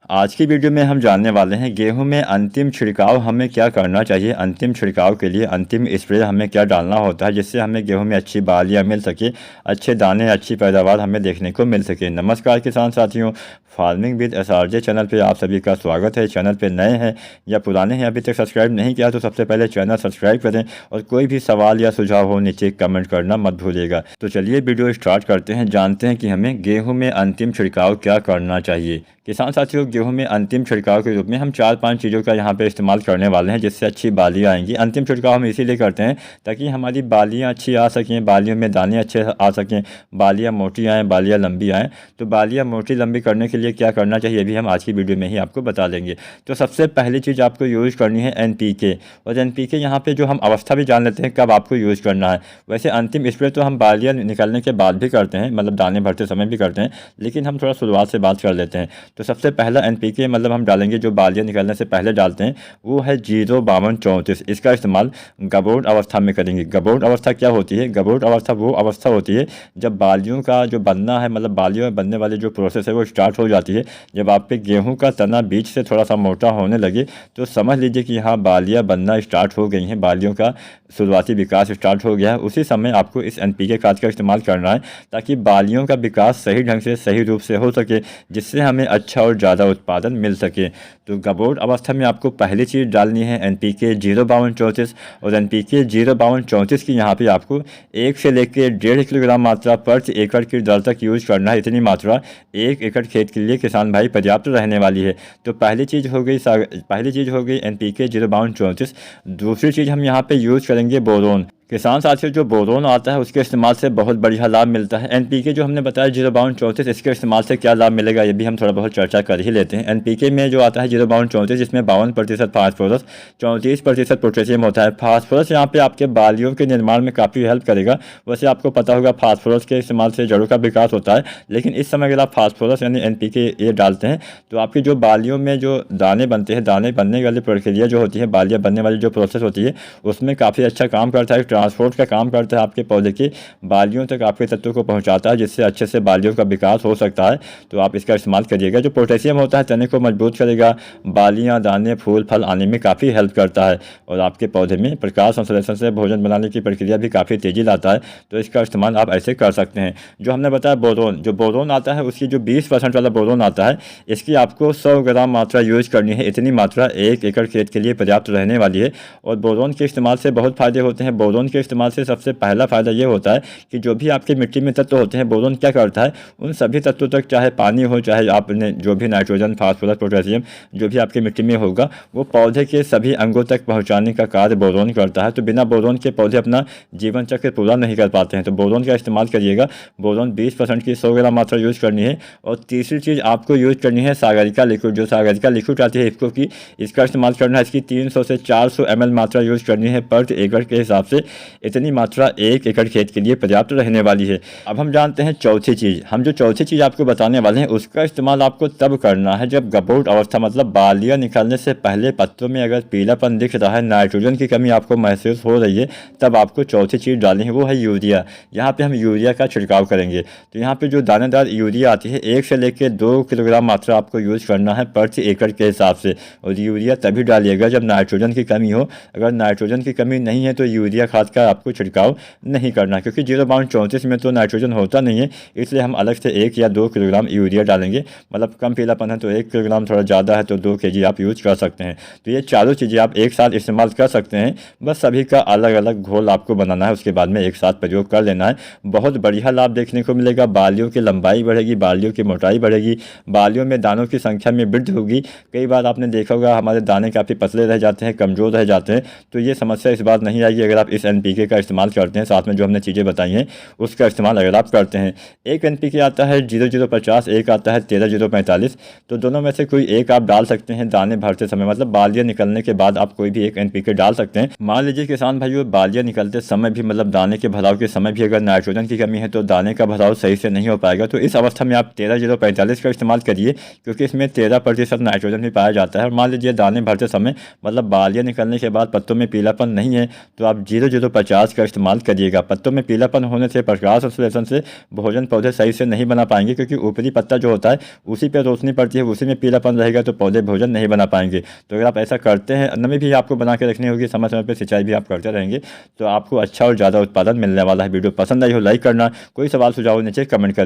आज की वीडियो में हम जानने वाले हैं गेहूं में अंतिम छिड़काव हमें क्या करना चाहिए। अंतिम छिड़काव के लिए अंतिम स्प्रे हमें क्या डालना होता है जिससे हमें गेहूं में अच्छी बालियां मिल सके, अच्छे दाने, अच्छी पैदावार हमें देखने को मिल सके। नमस्कार किसान साथियों, फार्मिंग विद एसआरजे चैनल पे आप सभी का स्वागत है। चैनल पे नए हैं या पुराने हैं, अभी तक सब्सक्राइब नहीं किया तो सबसे पहले चैनल सब्सक्राइब करें और कोई भी सवाल या सुझाव हो नीचे कमेंट करना मत भूलिएगा। तो चलिए वीडियो स्टार्ट करते हैं, जानते हैं कि हमें गेहूँ में अंतिम छिड़काव क्या करना चाहिए। किसान साथियों, गेहूं में अंतिम छिड़काव के रूप में हम 4-5 चीज़ों का यहाँ पे इस्तेमाल करने वाले हैं जिससे अच्छी बालियाँ आएंगी। अंतिम छिड़काव हम इसीलिए करते हैं ताकि हमारी बालियाँ अच्छी आ सकें, बालियों में दाने अच्छे आ सकें, बालियाँ मोटी आएँ, बालियाँ लंबी आएँ। तो बालियाँ मोटी लंबी करने के लिए क्या करना चाहिए भी हम आज की वीडियो में ही आपको बता देंगे। तो सबसे पहली चीज़ आपको यूज़ करनी है NPK। और NPK यहाँ पर जो हम अवस्था भी जान लेते हैं कब आपको यूज़ करना है। वैसे अंतिम स्प्रे तो हम बालियाँ निकलने के बाद भी करते हैं, मतलब दाने भरते समय भी करते हैं, लेकिन हम थोड़ा शुरुआत से बात कर लेते हैं। तो सबसे पहला NPK मतलब हम डालेंगे जो बालियाँ निकलने से पहले डालते हैं, वो है 05234। इसका इस्तेमाल गबोट अवस्था में करेंगे। गबोट अवस्था क्या होती है? गबोट अवस्था वो अवस्था होती है जब बालियों का जो बनना है, मतलब बालियों में बनने वाली जो प्रोसेस है वो स्टार्ट हो जाती है। जब आप पे गेहूँ का तना बीच से थोड़ा सा मोटा होने लगे तो समझ लीजिए कि यहाँ बालियाँ बनना स्टार्ट हो गई हैं, बालियों का शुरुआती विकास स्टार्ट हो गया है। उसी समय आपको इस NPK खाद का इस्तेमाल करना है ताकि बालियों का विकास सही ढंग से, सही रूप से हो सके, जिससे हमें अच्छा और ज़्यादा उत्पादन मिल सके। तो गबोट अवस्था में आपको पहली चीज़ डालनी है NPK 05234। और NPK 05234 की यहाँ पे आपको 1 से लेकर 1.5 किलोग्राम मात्रा प्रति एकड़ की दर तक यूज करना है। इतनी मात्रा 1 एकड़ खेत के लिए किसान भाई पर्याप्त रहने वाली है। तो पहली चीज़ हो गई NPK 05234। दूसरी चीज़ हम यहाँ पे यूज करेंगे बोरोन। किसान साथियों, जो बोरोन आता है उसके इस्तेमाल से बहुत बढ़िया लाभ मिलता है। NPK जो हमने बताया 05234, इसके इस्तेमाल से क्या लाभ मिलेगा ये भी हम थोड़ा बहुत चर्चा कर ही लेते हैं। NPK में जो आता है 05234, इसमें 52% फास्फोरस, 34% पोटेशियम होता है। फास्फोरस यहाँ पे आपके बालियों के निर्माण में काफ़ी हेल्प करेगा। वैसे आपको पता होगा फास्फोरस के इस्तेमाल से जड़ों का विकास होता है, लेकिन इस समय अगर आप फास्फोरस यानी NPK ये डालते हैं तो आपकी जो बालियों में जो दाने बनते हैं, दाने बनने वाली प्रक्रिया जो होती है, बालियाँ बनने वाली जो प्रोसेस होती है, उसमें काफ़ी अच्छा काम करता है। ट्रांसपोर्ट का काम करता है, आपके पौधे की बालियों तक आपके तत्वों को पहुंचाता है, जिससे अच्छे से बालियों का विकास हो सकता है। तो आप इसका इस्तेमाल करिएगा। जो पोटेशियम होता है तने को मजबूत करेगा, बालियां, दाने, फूल, फल आने में काफ़ी हेल्प करता है और आपके पौधे में प्रकाश संश्लेषण से भोजन बनाने की प्रक्रिया भी काफ़ी तेज़ी लाता है। तो इसका इस्तेमाल आप ऐसे कर सकते हैं। जो हमने बताया बोरोन, जो बोरोन आता है उसकी जो 20% वाला बोरोन आता है, इसकी आपको 100 ग्राम मात्रा यूज करनी है। इतनी मात्रा 1 एकड़ खेत के लिए पर्याप्त रहने वाली है। और बोरोन के इस्तेमाल से बहुत फ़ायदे होते हैं। बोरोन के इस्तेमाल से सबसे पहला फ़ायदा ये होता है कि जो भी आपकी मिट्टी में तत्व होते हैं, बोरोन क्या करता है, उन सभी तत्वों तक, चाहे पानी हो, चाहे आपने जो भी नाइट्रोजन, फास्फोरस, पोटेशियम जो भी आपकी मिट्टी में होगा, वो पौधे के सभी अंगों तक पहुंचाने का कार्य बोरोन करता है। तो बिना बोरोन के पौधे अपना जीवन चक्र पूरा नहीं कर पाते हैं। तो बोरोन का इस्तेमाल करिएगा। बोरोन 20% की 100 ग्राम मात्रा यूज़ करनी है। और तीसरी चीज़ आपको यूज़ करनी है सागरिका लिक्विड। जो सागरिका लिक्विड आती है इफ्को की, इसका इस्तेमाल करना है। इसकी 300 से 400 ml मात्रा यूज़ करनी है प्रति एकड़ के हिसाब से। इतनी मात्रा 1 एकड़ खेत के लिए पर्याप्त रहने वाली है। अब हम जानते हैं चौथी चीज़। हम जो चौथी चीज़ आपको बताने वाले हैं उसका इस्तेमाल आपको तब करना है जब गबोट अवस्था, मतलब बालियाँ निकलने से पहले पत्तों में अगर पीलापन दिख रहा है, नाइट्रोजन की कमी आपको महसूस हो रही है, तब आपको चौथी चीज़ डालनी है, वो है यूरिया। यहाँ पे हम यूरिया का छिड़काव करेंगे। तो यहाँ पे जो दानेदार यूरिया आती है, 1 से लेकर 2 किलोग्राम मात्रा आपको यूज़ करना है प्रति एकड़ के हिसाब से। और यूरिया तभी डालिएगा जब नाइट्रोजन की कमी हो। अगर नाइट्रोजन की कमी नहीं है तो यूरिया खाद का आपको छिड़काव नहीं करना, क्योंकि 05234 में तो नाइट्रोजन होता नहीं है। इसलिए हम अलग से 1 या 2 किलोग्राम यूरिया डालेंगे। मतलब कम पीलापन है तो 1 किलोग्राम, थोड़ा ज़्यादा है तो 2 kg आप यूज कर सकते हैं। तो ये चारों चीज़ें आप एक साथ इस्तेमाल कर सकते हैं। बस सभी का अलग अलग घोल आपको बनाना है, उसके बाद में एक साथ प्रयोग कर लेना है। बहुत बढ़िया लाभ देखने को मिलेगा। बालियों की लंबाई बढ़ेगी, बालियों की मोटाई बढ़ेगी, बालियों में दानों की संख्या में वृद्धि होगी। कई बार आपने देखा होगा हमारे दाने काफ़ी पतले रह जाते हैं, कमज़ोर रह जाते हैं। तो ये समस्या इस बार नहीं आएगी अगर आप इस NPK का इस्तेमाल करते हैं। साथ में जो हमने चीज़ें बताई हैं उसका इस्तेमाल अगर आप करते हैं। एक NPK आता है 0050, एक आता है 13045। तो दोनों में से कोई एक आप डाल सकते हैं दाने भरते समय, मतलब बालियाँ निकलने के बाद आप कोई भी एक NPK डाल सकते हैं। मान लीजिए किसान भाइयों, बालियाँ निकलते समय भी, मतलब दाने के भराव के समय भी अगर नाइट्रोजन की कमी है तो दाने का भराव सही से नहीं हो पाएगा। तो इस अवस्था में आप 13045 का इस्तेमाल करिए, क्योंकि इसमें 13% नाइट्रोजन भी पाया जाता है। और मान लीजिए दाने भरते समय, मतलब बालियाँ निकलने के बाद पत्तों में पीलापन नहीं है, तो आप लीजिए तो 50 का इस्तेमाल करिएगा। पत्तों में पीलापन होने से, प्रकाश संश्लेषण से भोजन पौधे सही से नहीं बना पाएंगे, क्योंकि ऊपरी पत्ता जो होता है उसी पर रोशनी पड़ती है, उसी में पीलापन रहेगा तो पौधे भोजन नहीं बना पाएंगे। तो अगर आप ऐसा करते हैं, नमी भी आपको बना के रखनी होगी, समय समय पर सिंचाई भी आप करते रहेंगे, तो आपको अच्छा और ज़्यादा उत्पादन मिलने वाला है। वीडियो पसंद आई हो लाइक करना, कोई सवाल सुझाव नीचे कमेंट कर